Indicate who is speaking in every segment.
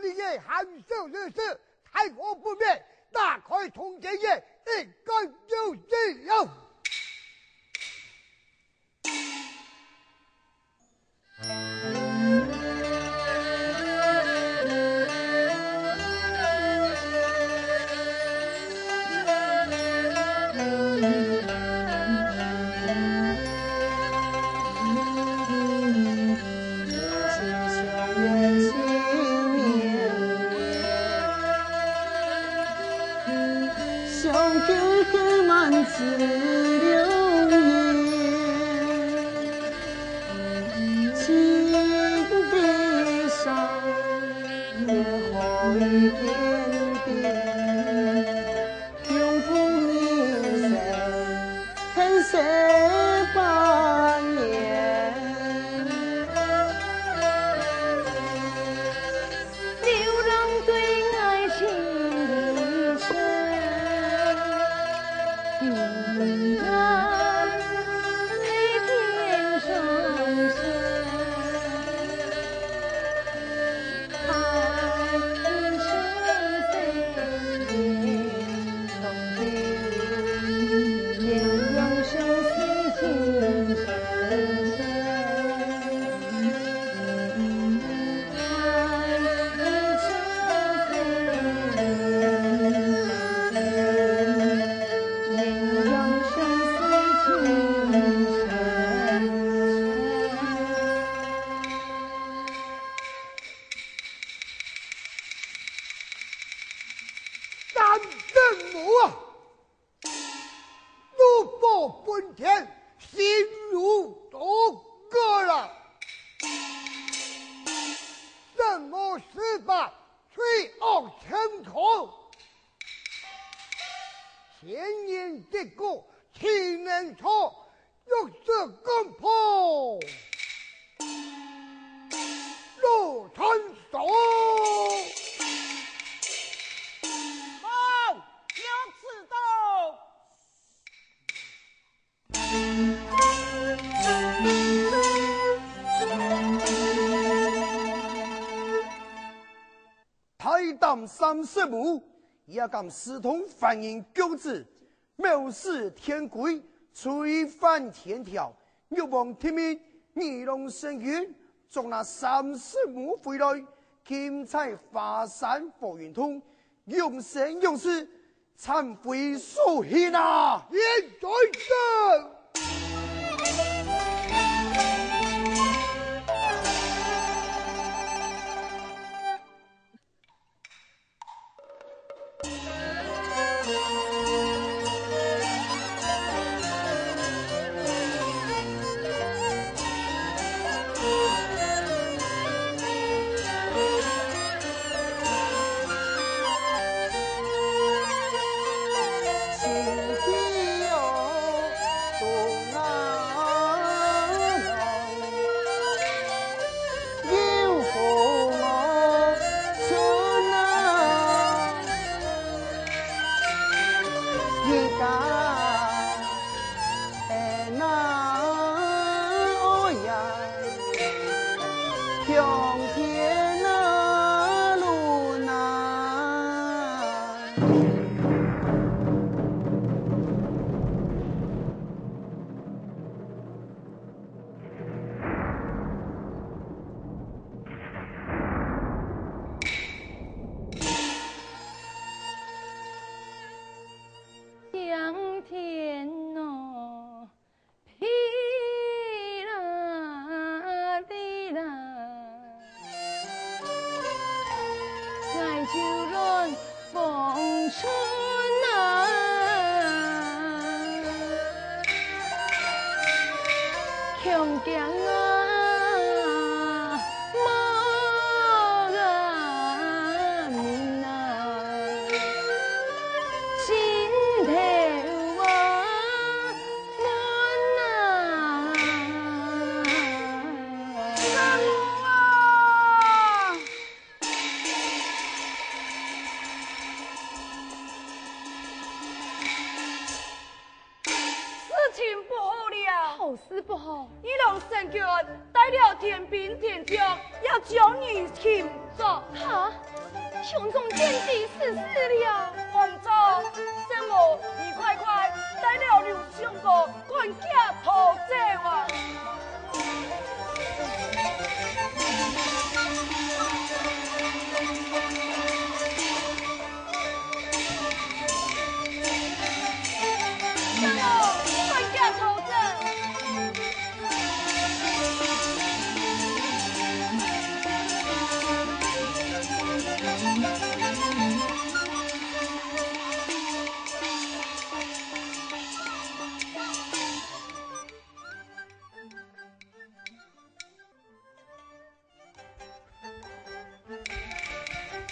Speaker 1: 里也含羞惹事，太过不便，打开通奸也一干就是了。
Speaker 2: 自流言，情地上也会点点，永不离谁，恨谁百年。流浪对爱情的深。云淡黑天上升，爱情深邃，动听，鸳鸯生死情深深。
Speaker 3: 35母也敢私通犯人公子，藐视天规，违反天条，欲望天命，二龙神君，将那30母回来，钦差华山佛云通，用神用事，忏悔受刑啊！
Speaker 1: 严在上。
Speaker 4: 带了天兵天将，要将你擒走。
Speaker 2: 哈，胸中见地死了。
Speaker 4: 皇上，圣母，你快带了刘相公关家逃走啊！圣母，关家逃走。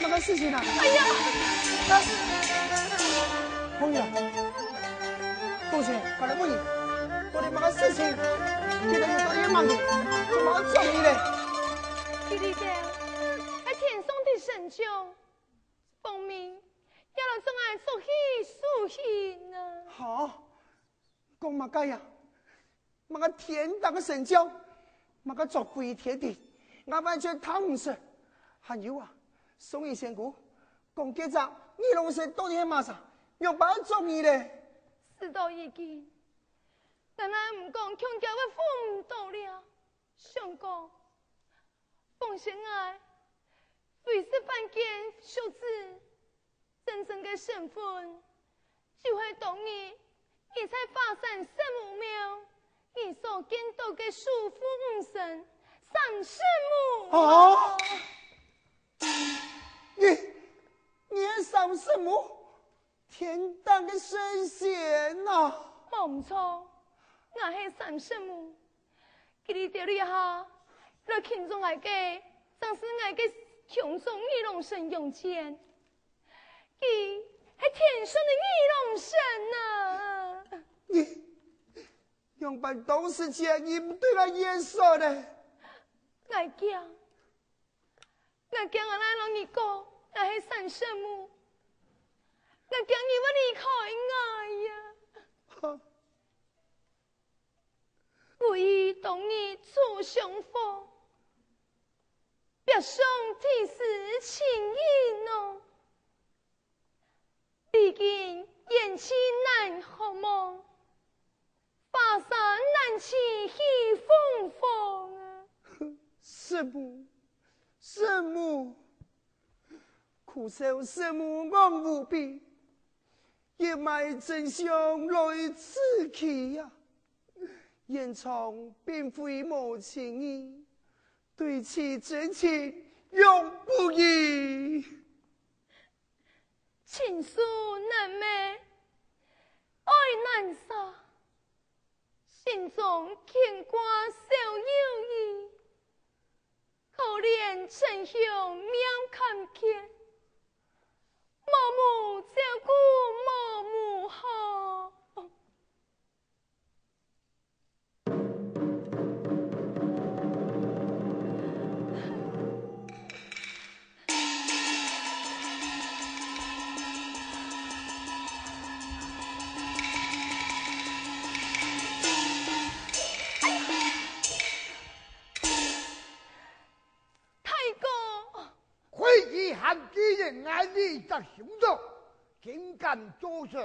Speaker 3: 那个事情啊！
Speaker 2: 哎呀，
Speaker 3: 红爷，多谢，快来问你，我的那个事情，现在又到野忙的，怎么做你嘞？
Speaker 2: 弟弟姐，还天上的神将，奉命要让众爱做喜苏行啊！
Speaker 3: 好，讲嘛该呀，那个天大的神教，那个作鬼天地，我完全谈不上。还有啊。宋义仙姑，讲结账，你拢是到底系嘛啥？用把做你嘞？
Speaker 2: 事到已经，但俺唔讲，强叫我扶唔到了。相公，奉神爱，为是犯奸小子，真正的身份，就会同意，你才发生圣母庙，你所见到的束缚五神，三圣母。
Speaker 3: 哦。你上什么天大的神仙呐！
Speaker 2: 冇错，我是三圣母，给你调理一下，让群众来给，正是我的群众玉龙神用钱，佢系天上的玉龙神啊！
Speaker 3: 你用办董事钱，你不对我严说的。
Speaker 2: 我讲我来让你讲。我是三圣母，我叫你不离开我呀！不以同你处相逢，别上天时情意浓。历经延期难好梦，华山难起喜风风啊！
Speaker 3: 圣母。苦受圣母昂无比，一脉真相来此去呀！延长并非无情义，对其真情永不移。
Speaker 2: 情书难灭，爱难杀，心中牵挂少有意，可怜陈香面看见。某母照顾某母好，太公。
Speaker 1: 会以汉之人爱你的行动，竟敢做事，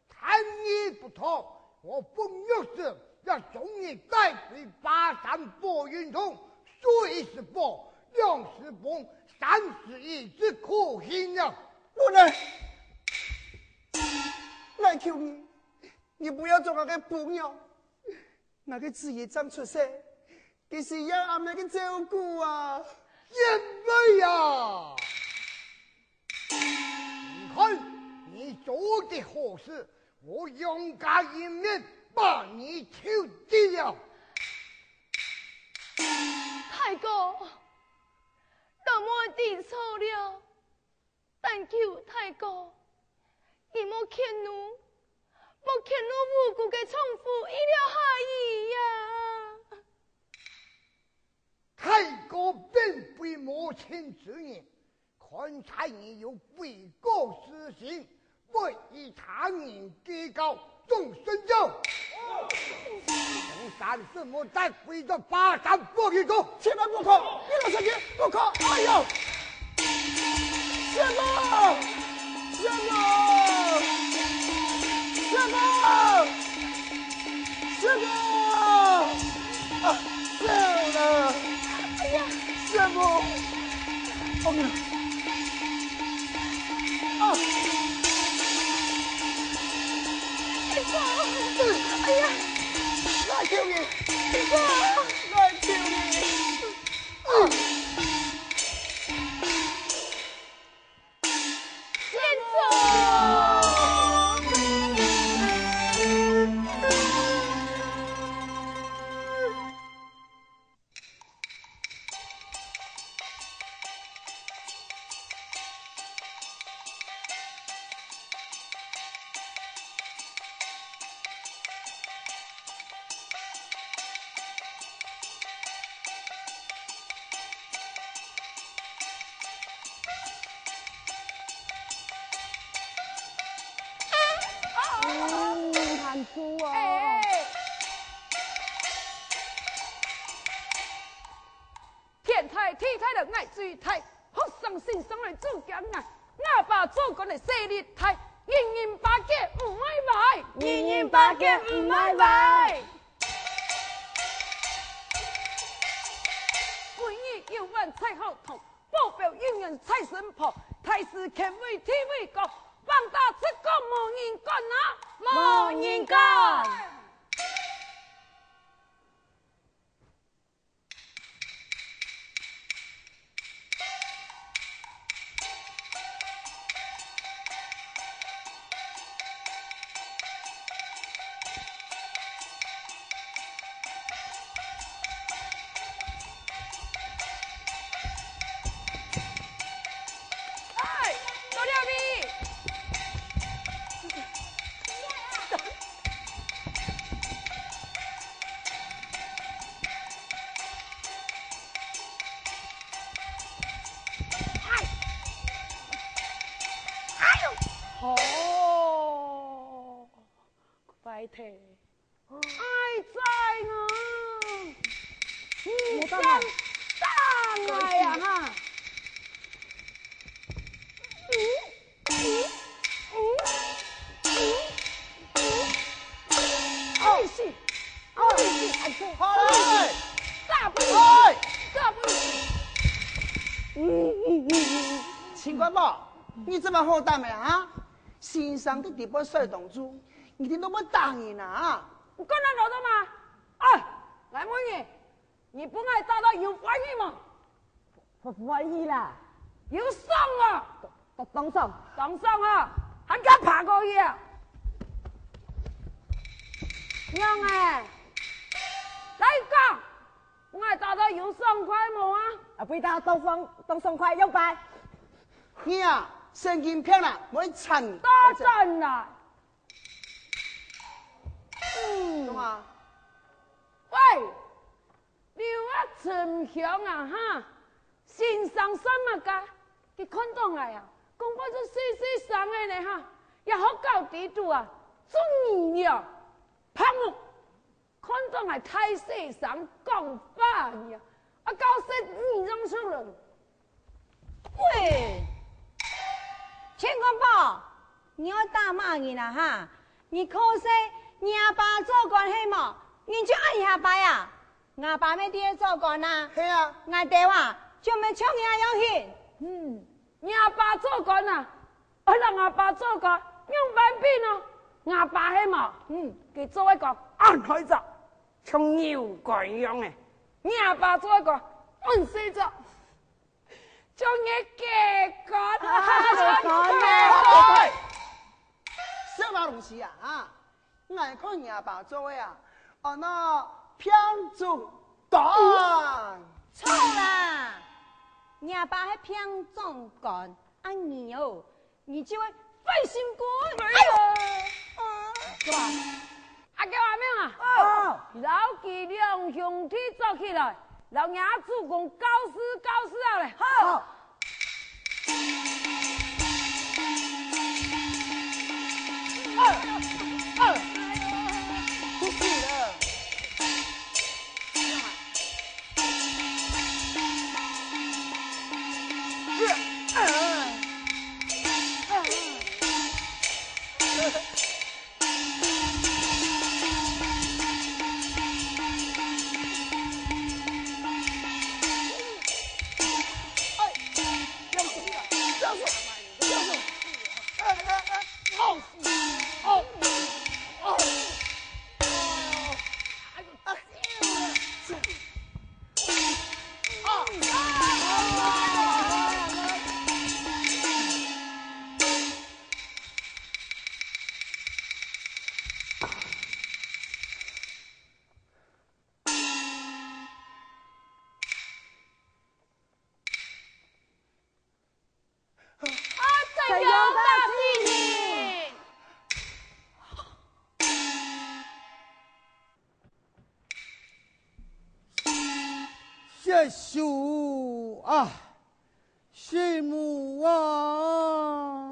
Speaker 1: 贪你不妥。我本有事要送你带回巴山博云通，水是宝，粮是bom31之可行了。
Speaker 3: 不能，来求你，你不要做那个朋友，那个职业长出世，这是要俺们的照顾啊。
Speaker 1: 因为呀，你看你做的好事，我勇敢一面把你求定了。
Speaker 2: 太公，老母知错了，但求太公，你莫欠奴无辜的重复医疗下意呀。
Speaker 1: 太公并非无情之人，看在你有悔过之心，为以他人结告众生教。从山什么再回到巴山博云中，
Speaker 3: 千万不可！你老上去不可！哎呦，什么？
Speaker 4: 哎呀，
Speaker 3: 来救你！
Speaker 4: 师傅，来救你！
Speaker 2: 汉珠啊！
Speaker 4: 天台地台的爱水台，福上心上的主将啊！我把做官的势力台，人人八戒唔爱买，人人八戒唔爱买。本意有万菜好同，保镖永远菜神婆，太师前为天为国，放大出国无人干啊，无人干。哦，白天爱在我，你想当来呀哈？爱是爱是爱是，
Speaker 3: 哎，
Speaker 4: 大不
Speaker 3: 哎，
Speaker 4: 大不，
Speaker 3: 秦官宝，你这么好胆没啊？先生的地波帅同志，你听都不答应啊？
Speaker 4: 你跟人聊的吗？哎，来美女，你不爱找到有翻译吗？
Speaker 2: 不翻译啦，
Speaker 4: 有送啊，
Speaker 2: 当上
Speaker 4: 当上啊，还敢爬过去啊？娘哎，来讲，我爱找到有送快无啊？
Speaker 2: 啊，不到当爽快要拜。
Speaker 3: 你啊，神经病啦，我会惨。
Speaker 4: 多真啦！
Speaker 3: 懂啊？
Speaker 4: 喂，刘啊陈香啊哈，欣赏什么噶？你看到我呀，讲我这细细上的呢哈，也好搞地图啊，中意呀，胖我，看到我太细上讲法呀，啊搞死你这么说了。
Speaker 2: 喂，千官宝，你要打骂人啦哈？你可惜你阿爸做官系嘛，你就按下拜啊。阿爸没爹做官呐，
Speaker 3: 系啊，
Speaker 2: 俺爹话就没抢人要去。
Speaker 4: 你阿爸做官啊，我让阿爸做官，用办变咯。阿爸系嘛，佢做一个安海者，像牛鬼一样嘅。你阿爸做一个安死者，将你给干
Speaker 3: 哎，什么东西啊？啊，俺看你阿爸做位啊，哦那偏中干。
Speaker 2: 错啦！你阿爸还偏总干，啊你哦，你就会费心肝。哎呦，
Speaker 4: 阿叫阿明啊，老纪亮兄弟走起来，老爷主公高斯啊嘞。
Speaker 2: 好。
Speaker 3: 出事了。该修啊，心母啊！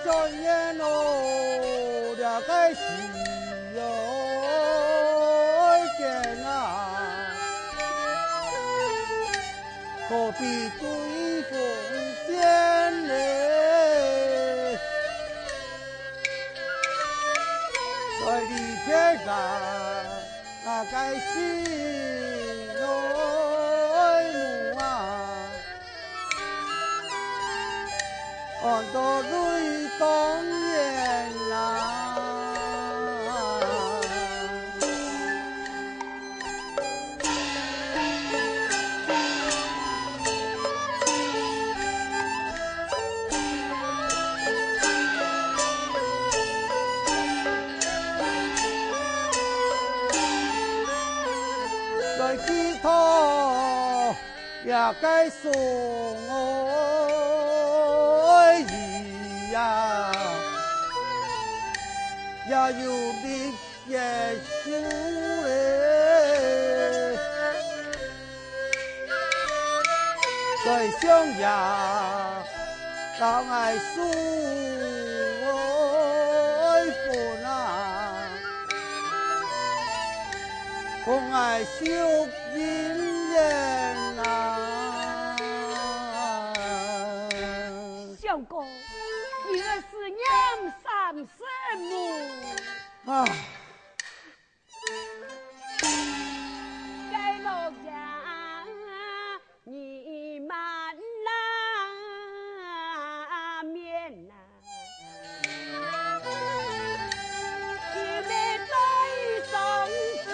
Speaker 3: 转眼哦，了该是哟见啊，何必对风见嘞？在你天上那该是哟母啊，俺多泪当眼呐。来吉他也该送我一呀，也有你也修嘞，在乡呀，当爱送我福呐。红爱秀姻缘呐，
Speaker 4: 相公，原来是娘三生母
Speaker 3: 啊！
Speaker 4: 该老家你满那面呐，你没带上心。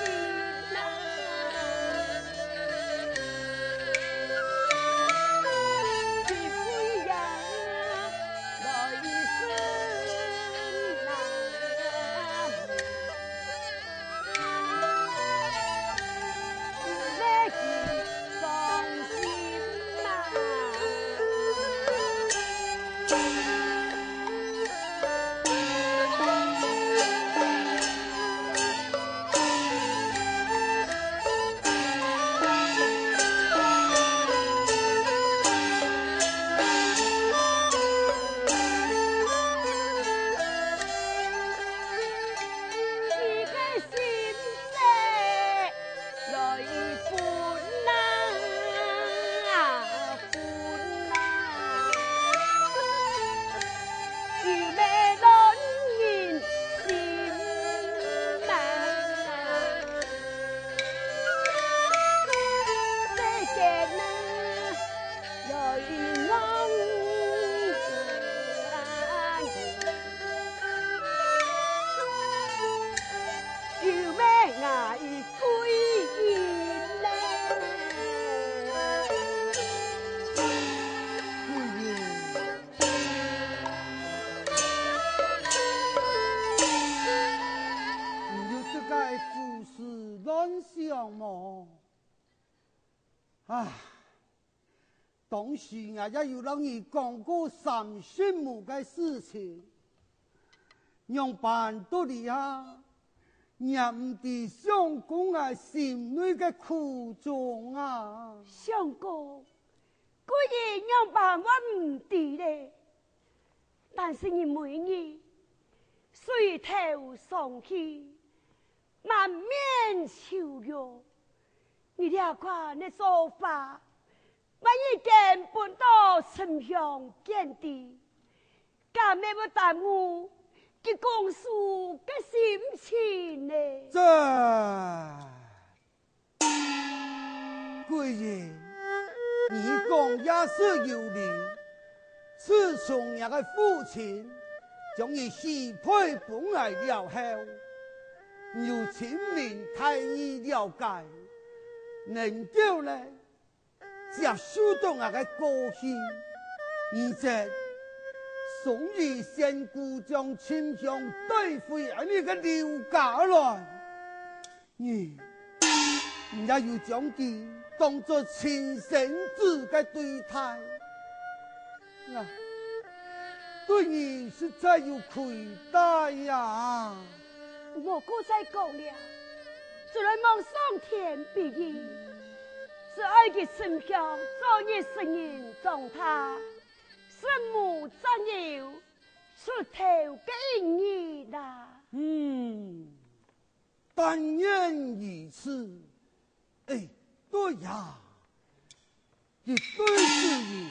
Speaker 4: 当时我也有让你讲过三圣母的事情，让办到你啊，也唔知相公啊心内的苦衷啊。相公，固然让办我唔知咧，但是你每日垂头丧气，满面愁容，你俩看那做法。我已经搬到城乡见地，敢咩不耽误佢公事嘅心情呢？
Speaker 3: 贵人，你讲也是有理。自从那个父亲将你许配本来了后，有亲民太医了解，能够呢？接受到我的高兴，而且宋义仙姑将秦香带回你个刘家来，你也要将佢当作亲生子嘅对待，啊，对你实在有亏待呀！
Speaker 4: 我不再讲了，只能望上天庇佑，是爱嘅神票昨日圣人状他，圣母长有出头给你啦。
Speaker 3: 但愿如此。哎，对呀，一对之意，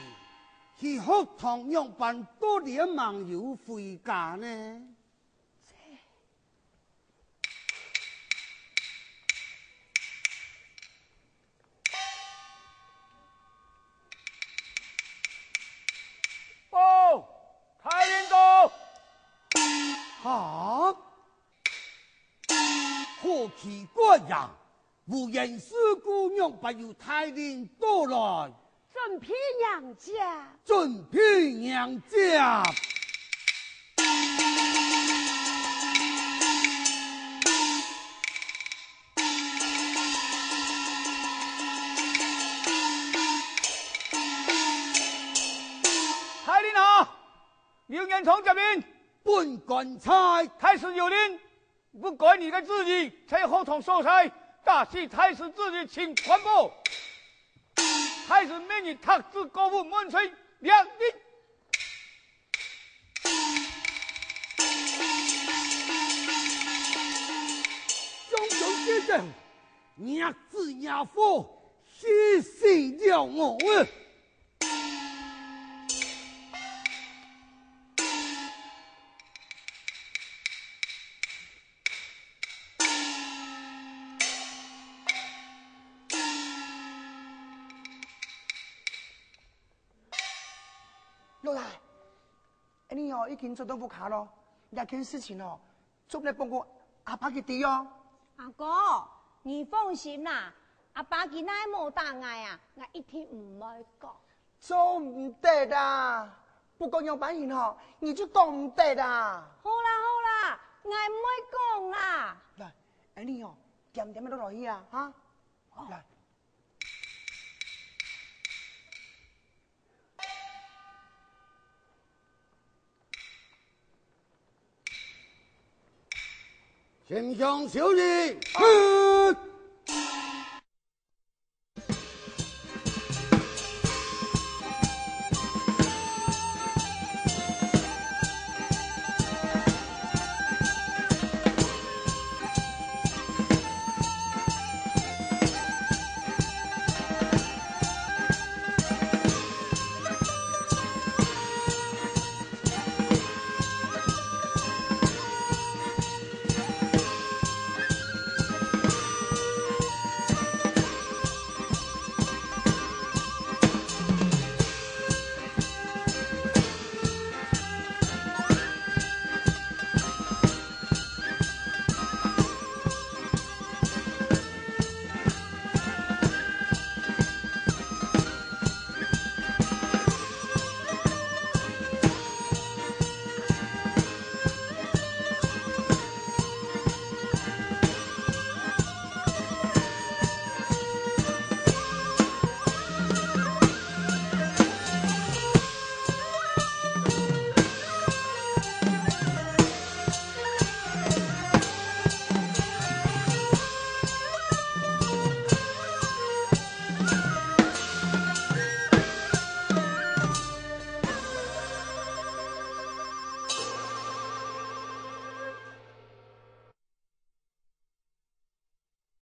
Speaker 3: 去学堂样办多年网友回家呢？
Speaker 5: 报，开领导。
Speaker 3: 好，何其怪呀！无言师姑娘不由太令到来，
Speaker 4: 准批娘家，
Speaker 3: 准批娘家。
Speaker 5: 太令啊，刘延聪这边，
Speaker 3: 本官差
Speaker 5: 太师有令，不管你的自己在后堂受裁。大系太师自己请传播，太师命你特制高府门吹两令。
Speaker 3: 将军先生，娘子娘夫，谢谢了我啊！老大，你哦已经做到不卡咯，那件事情哦，做来帮我阿爸嘅地哦。
Speaker 6: 阿哥，你放心啦，阿爸今仔冇打我啊，我一天唔会讲。
Speaker 3: 做唔得啦，不过要办人哦，你就讲唔得啦。
Speaker 6: 好啦，我唔会讲啦。
Speaker 3: 来，你哦，点点都落去啊，哈，来。
Speaker 1: 丞相小弟，